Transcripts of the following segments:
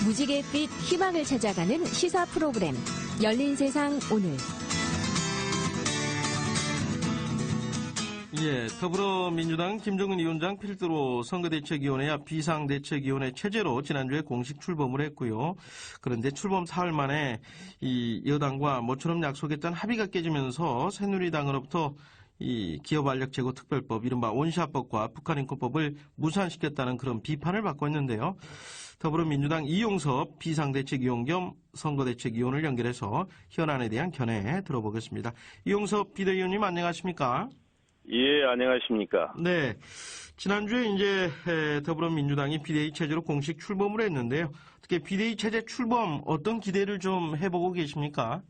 무지갯빛 희망을 찾아가는 시사 프로그램 열린 세상 오늘. 예, 더불어민주당 김정은 위원장 필두로 선거대책위원회와 비상대책위원회 체제로 지난주에 공식 출범을 했고요. 그런데 출범 사흘 만에 이 여당과 모처럼 약속했던 합의가 깨지면서 새누리당으로부터 이 기업안력 제고 특별법, 이른바 원샷법과 북한인권법을 무산시켰다는 그런 비판을 받고 있는데요. 더불어민주당 이용섭 비상대책위원 겸 선거대책위원을 연결해서 현안에 대한 견해 들어보겠습니다. 이용섭 비대위원님 안녕하십니까? 예, 안녕하십니까? 네. 지난주에 이제 더불어민주당이 비대위 체제로 공식 출범을 했는데요. 어떻게 비대위 체제 출범 어떤 기대를 좀 해보고 계십니까?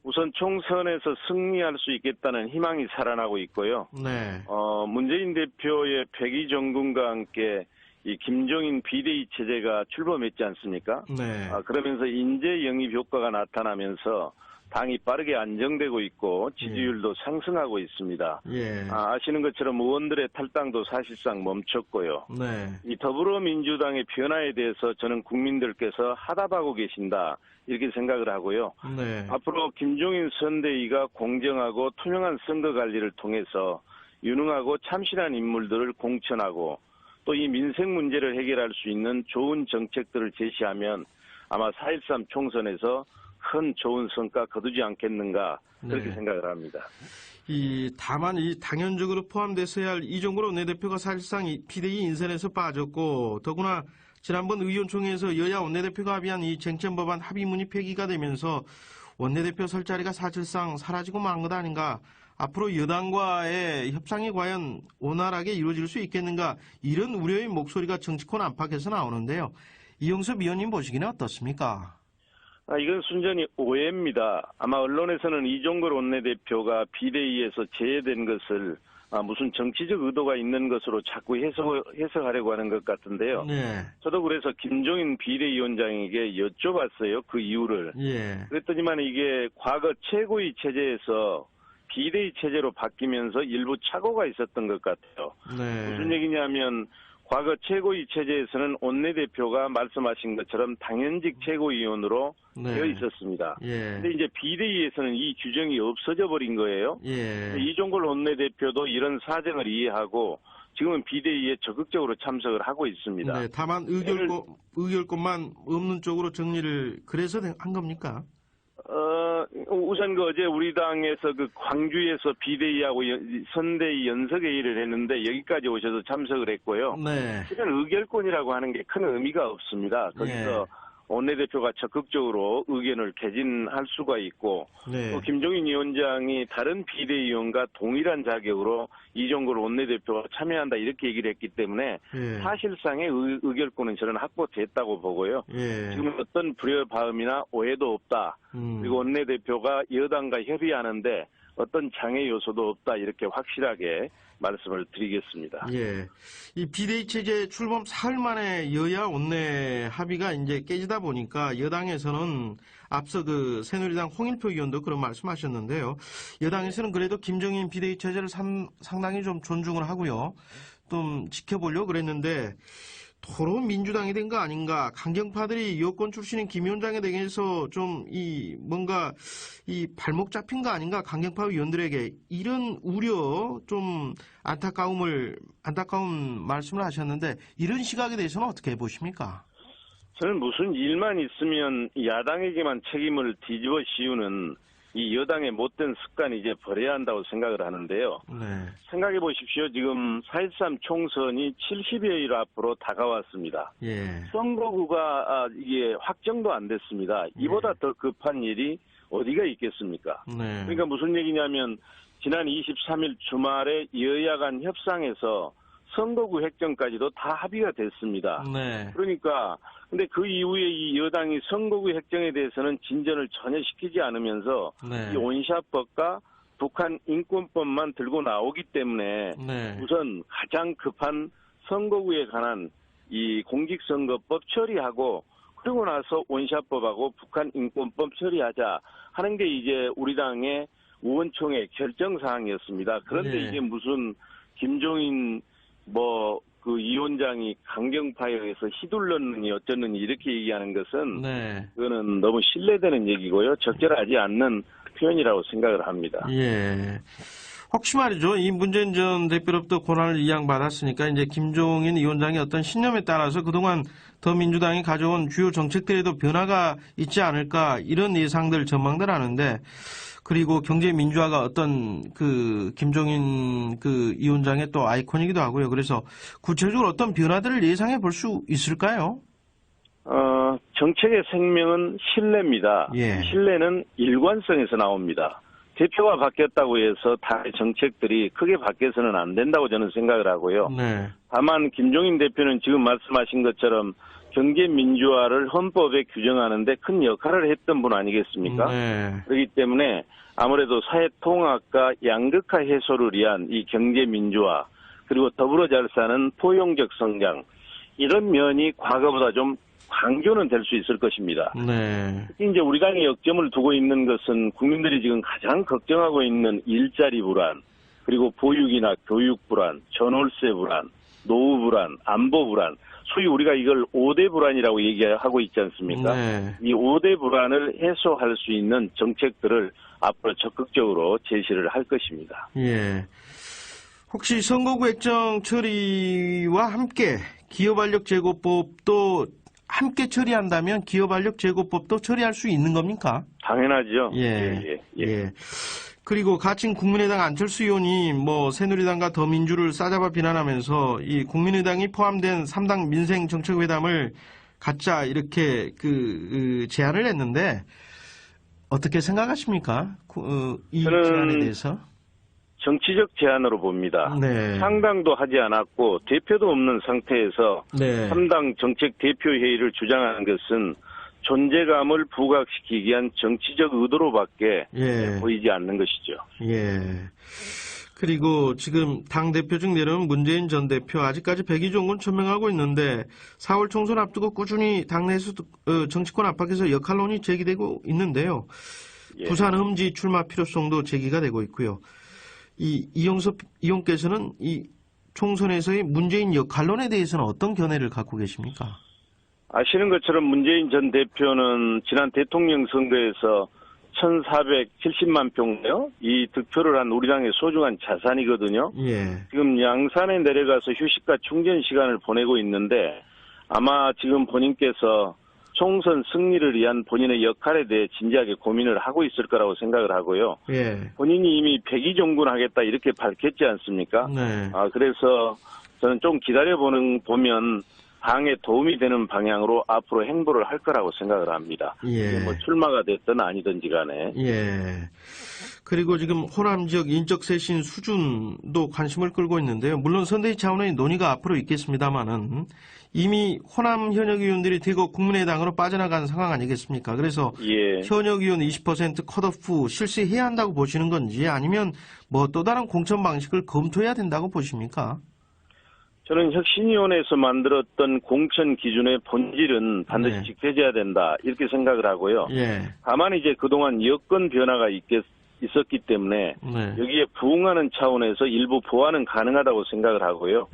우선 총선에서 승리할 수 있겠다는 희망이 살아나고 있고요. 네. 문재인 대표의 백의 정군과 함께 이 김종인 비대위 체제가 출범했지 않습니까? 네. 그러면서 인재 영입 효과가 나타나면서 당이 빠르게 안정되고 있고 지지율도 상승하고 있습니다. 예. 아시는 것처럼 의원들의 탈당도 사실상 멈췄고요. 네. 이 더불어민주당의 변화에 대해서 저는 국민들께서 화답하고 계신다 이렇게 생각을 하고요. 네. 앞으로 김종인 선대위가 공정하고 투명한 선거 관리를 통해서 유능하고 참신한 인물들을 공천하고 또 이 민생 문제를 해결할 수 있는 좋은 정책들을 제시하면 아마 4.13 총선에서 큰 좋은 성과 거두지 않겠는가 그렇게 네. 생각을 합니다. 다만 당연적으로 포함됐어야 할 이종걸 원내대표가 사실상 비대위 인선에서 빠졌고, 더구나 지난번 의원총회에서 여야 원내대표가 합의한 이 쟁점법안 합의문이 폐기가 되면서 원내대표 설 자리가 사실상 사라지고 만 것 아닌가. 앞으로 여당과의 협상이 과연 원활하게 이루어질 수 있겠는가, 이런 우려의 목소리가 정치권 안팎에서 나오는데요. 이용섭 위원님 보시기는 어떻습니까? 이건 순전히 오해입니다. 아마 언론에서는 이종걸 원내대표가 비대위에서 제외된 것을 무슨 정치적 의도가 있는 것으로 자꾸 해석하려고 하는 것 같은데요. 네. 저도 그래서 김종인 비대위원장에게 여쭤봤어요. 그 이유를. 예. 그랬더니만 이게 과거 최고위 체제에서 비대위 체제로 바뀌면서 일부 착오가 있었던 것 같아요. 네. 무슨 얘기냐면 과거 최고위 체제에서는 원내대표가 말씀하신 것처럼 당연직 최고위원으로 네. 되어 있었습니다. 예. 근데 이제 비대위에서는 이 규정이 없어져 버린 거예요. 예. 이종걸 원내대표도 이런 사정을 이해하고 지금은 비대위에 적극적으로 참석을 하고 있습니다. 네, 다만 의결권만 없는 쪽으로 정리를 그래서 한 겁니까? 우선 어제 우리 당에서 광주에서 비대위하고 선대위 연석회의를 했는데 여기까지 오셔서 참석을 했고요. 네. 실은 의결권이라고 하는 게 큰 의미가 없습니다. 거기서 원내대표가 적극적으로 의견을 개진할 수가 있고 네. 또 김종인 위원장이 다른 비대위원과 동일한 자격으로 이종걸 원내대표가 참여한다 이렇게 얘기를 했기 때문에 사실상의 의결권은 저는 확보됐다고 보고요. 지금 어떤 불협화음이나 오해도 없다. 그리고 원내대표가 여당과 협의하는데 어떤 장애 요소도 없다 이렇게 확실하게 말씀을 드리겠습니다. 예. 이 비대위 체제 출범 사흘 만에 여야 원내 합의가 이제 깨지다 보니까 여당에서는 앞서 새누리당 홍일표 의원도 그런 말씀하셨는데요. 여당에서는 그래도 김정인 비대위 체제를 상당히 좀 존중을 하고요. 좀 지켜보려고 그랬는데 도로 민주당이 된 거 아닌가. 강경파들이 여권 출신인 김 위원장에 대해서 좀 뭔가 발목 잡힌 거 아닌가. 강경파 의원들에게 이런 우려, 좀 안타까운 말씀을 하셨는데 이런 시각에 대해서는 어떻게 보십니까? 저는 무슨 일만 있으면 야당에게만 책임을 뒤집어 씌우는 이 여당의 못된 습관이 이제 버려야 한다고 생각을 하는데요. 네. 생각해 보십시오. 지금 4.13 총선이 70여일 앞으로 다가왔습니다. 예. 선거구가 이게 확정도 안 됐습니다. 이보다 더 급한 일이 어디가 있겠습니까? 네. 그러니까 무슨 얘기냐면 지난 23일 주말에 여야 간 협상에서 선거구 획정까지도 다 합의가 됐습니다. 네. 그러니까 근데 그 이후에 이 여당이 선거구 획정에 대해서는 진전을 전혀 시키지 않으면서 이 원샷법과 북한 인권법만 들고 나오기 때문에 우선 가장 급한 선거구에 관한 이 공직선거법 처리하고 그리고 나서 원샷법하고 북한 인권법 처리하자 하는 게 이제 우리 당의 의원총회 결정사항이었습니다. 그런데 이게 무슨 김종인 그 위원장 여당이 강경파에 의해서 휘둘렀느니 어쩌느니 이렇게 얘기하는 것은 네. 그거는 너무 신뢰되는 얘기고요. 적절하지 않는 표현이라고 생각을 합니다. 예. 혹시 말이죠. 이 문재인 전 대표로부터 권한을 이양받았으니까 이제 김종인 위원장의 어떤 신념에 따라서 그동안 더민주당이 가져온 주요 정책들에도 변화가 있지 않을까 이런 예상들 전망들 하는데 그리고 경제 민주화가 어떤 그 김종인 그 위원장의 또 아이콘이기도 하고요. 그래서 구체적으로 어떤 변화들을 예상해 볼 수 있을까요? 정책의 생명은 신뢰입니다. 예. 신뢰는 일관성에서 나옵니다. 대표가 바뀌었다고 해서 다 정책들이 크게 바뀌어서는 안 된다고 저는 생각을 하고요. 네. 다만 김종인 대표는 지금 말씀하신 것처럼 경제 민주화를 헌법에 규정하는데 큰 역할을 했던 분 아니겠습니까? 네. 그렇기 때문에 아무래도 사회 통합과 양극화 해소를 위한 이 경제 민주화 그리고 더불어 잘 사는 포용적 성장 이런 면이 과거보다 좀 강조는 될 수 있을 것입니다. 네. 특히 이제 우리 당의 역점을 두고 있는 것은 국민들이 지금 가장 걱정하고 있는 일자리 불안, 그리고 보육이나 교육 불안, 전월세 불안, 노후 불안, 안보 불안, 소위 우리가 이걸 5대 불안이라고 얘기하고 있지 않습니까? 네. 이 5대 불안을 해소할 수 있는 정책들을 앞으로 적극적으로 제시를 할 것입니다. 예. 혹시 선거구 액정 처리와 함께 기업완력제고법도 함께 처리한다면 기업완력제고법도 처리할 수 있는 겁니까? 당연하죠. 예. 그리고 가칭 국민의당 안철수 의원이 뭐 새누리당과 더민주를 싸잡아 비난하면서 이 국민의당이 포함된 3당 민생정책회담을 갖자 이렇게 제안을 했는데 어떻게 생각하십니까? 이 제안에 대해서? 정치적 제안으로 봅니다. 네. 상당도 하지 않았고 대표도 없는 상태에서 네. 3당 정책 대표회의를 주장하는 것은 존재감을 부각시키기 위한 정치적 의도로밖에 보이지 않는 것이죠. 예. 그리고 지금 당대표 중 내려온 문재인 전 대표 아직까지 백의종군 천명하고 있는데 4월 총선 앞두고 꾸준히 당내에서 정치권 압박에서 역할론이 제기되고 있는데요. 부산 험지 출마 필요성도 제기가 되고 있고요. 이용섭 의원께서는 이 총선에서의 문재인 역할론에 대해서는 어떤 견해를 갖고 계십니까? 아시는 것처럼 문재인 전 대표는 지난 대통령 선거에서 1,470만 표인데요. 이 득표를 한 우리 당의 소중한 자산이거든요. 예. 지금 양산에 내려가서 휴식과 충전 시간을 보내고 있는데 아마 지금 본인께서 총선 승리를 위한 본인의 역할에 대해 진지하게 고민을 하고 있을 거라고 생각을 하고요. 예. 본인이 이미 백의종군하겠다 이렇게 밝혔지 않습니까? 네. 그래서 저는 좀 보면 당에 도움이 되는 방향으로 앞으로 행보를 할 거라고 생각을 합니다. 예. 뭐 출마가 됐든 아니든지 간에. 예. 그리고 지금 호남 지역 인적 쇄신 수준도 관심을 끌고 있는데요. 물론 선대위 차원의 논의가 앞으로 있겠습니다만은 이미 호남 현역 의원들이 대거 국민의당으로 빠져나간 상황 아니겠습니까? 그래서 현역 의원 20% 컷오프 실시해야 한다고 보시는 건지 아니면 뭐 또 다른 공천 방식을 검토해야 된다고 보십니까? 저는 혁신위원회에서 만들었던 공천 기준의 본질은 반드시 지켜져야 된다 이렇게 생각을 하고요. 다만 이제 그동안 여건 변화가 있었기 때문에 여기에 부응하는 차원에서 일부 보완은 가능하다고 생각을 하고요.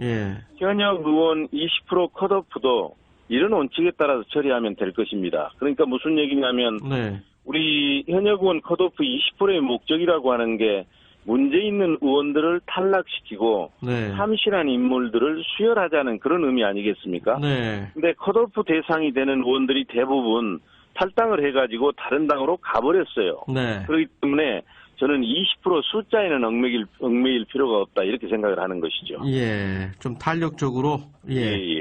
현역 의원 20% 컷오프도 이런 원칙에 따라서 처리하면 될 것입니다. 그러니까 무슨 얘기냐면 우리 현역 의원 컷오프 20%의 목적이라고 하는 게 문제 있는 의원들을 탈락시키고 참신한 인물들을 수혈하자는 그런 의미 아니겠습니까? 근데 컷오프 대상이 되는 의원들이 대부분 탈당을 해가지고 다른 당으로 가버렸어요. 그렇기 때문에 저는 20% 숫자에는 얽매일 필요가 없다 이렇게 생각을 하는 것이죠. 예, 좀 탄력적으로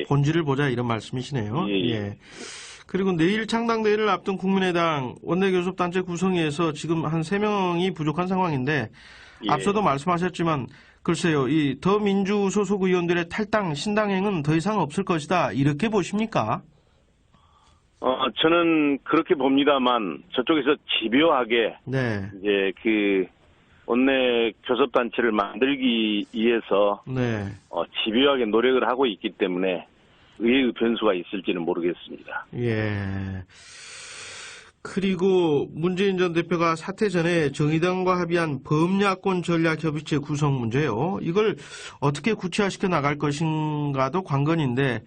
본질을 보자 이런 말씀이시네요. 그리고 내일 창당대회를 앞둔 국민의당 원내교섭단체 구성위에서 지금 한 3명이 부족한 상황인데 앞서도 말씀하셨지만 글쎄요, 이 더민주 소속 의원들의 탈당, 신당행은 더 이상 없을 것이다 이렇게 보십니까? 저는 그렇게 봅니다만 저쪽에서 집요하게 이제 그 원내 교섭단체를 만들기 위해서 집요하게 노력을 하고 있기 때문에 의외의 변수가 있을지는 모르겠습니다. 그리고 문재인 전 대표가 사퇴 전에 정의당과 합의한 범야권 전략협의체 구성 문제요. 이걸 어떻게 구체화시켜 나갈 것인가도 관건인데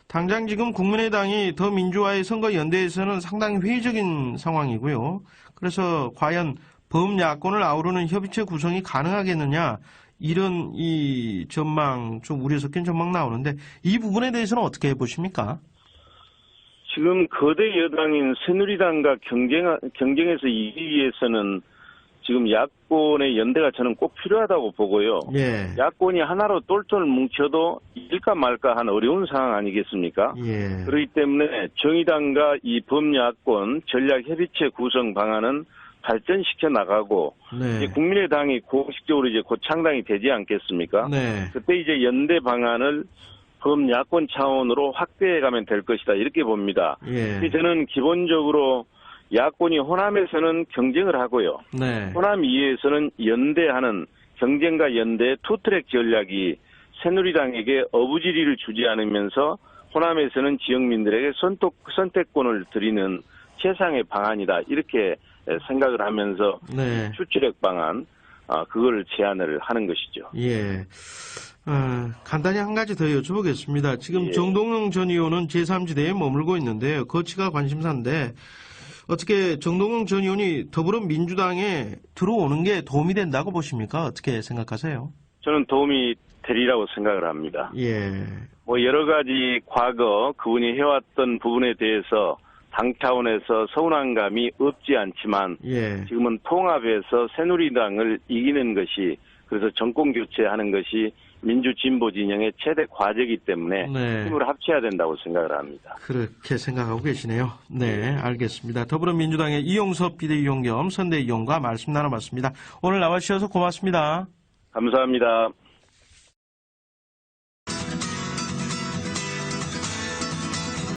당장 지금 국민의당이 더민주화의 선거연대에서는 상당히 회의적인 상황이고요. 그래서 과연 범야권을 아우르는 협의체 구성이 가능하겠느냐 이런 이 전망 좀 우려 섞인 전망 나오는데 이 부분에 대해서는 어떻게 보십니까? 지금 거대 여당인 새누리당과 경쟁에서 이기기 위해서는 지금 야권의 연대가 저는 꼭 필요하다고 보고요. 예. 야권이 하나로 똘똘 뭉쳐도 이길까 말까 한 어려운 상황 아니겠습니까? 예. 그렇기 때문에 정의당과 이 범야권 전략협의체 구성 방안은 발전시켜 나가고 네. 이제 국민의당이 공식적으로 이제 곧 창당이 되지 않겠습니까? 네. 그때 이제 연대 방안을 범야권 차원으로 확대해가면 될 것이다 이렇게 봅니다. 예. 저는 기본적으로 야권이 호남에서는 경쟁을 하고요. 네. 호남 이외에서는 연대하는 경쟁과 연대 투트랙 전략이 새누리당에게 어부지리를 주지 않으면서 호남에서는 지역민들에게 선택권을 드리는 최상의 방안이다 이렇게 생각을 하면서 네. 투트랙 방안 그걸 제안을 하는 것이죠. 예. 간단히 한 가지 더 여쭤보겠습니다. 지금 예. 정동영 전 의원은 제3지대에 머물고 있는데요. 거치가 관심사인데 어떻게 정동영 전 의원이 더불어민주당에 들어오는 게 도움이 된다고 보십니까? 어떻게 생각하세요? 저는 도움이 되리라고 생각을 합니다. 예. 뭐 여러 가지 과거 그분이 해왔던 부분에 대해서 당 차원에서 서운한 감이 없지 않지만 예. 지금은 통합해서 새누리당을 이기는 것이 그래서 정권 교체하는 것이 민주 진보 진영의 최대 과제이기 때문에 네. 힘을 합쳐야 된다고 생각을 합니다. 그렇게 생각하고 계시네요. 네, 알겠습니다. 더불어민주당의 이용섭 비대위원 겸 선대위원과 말씀 나눠봤습니다. 오늘 나와주셔서 고맙습니다. 감사합니다.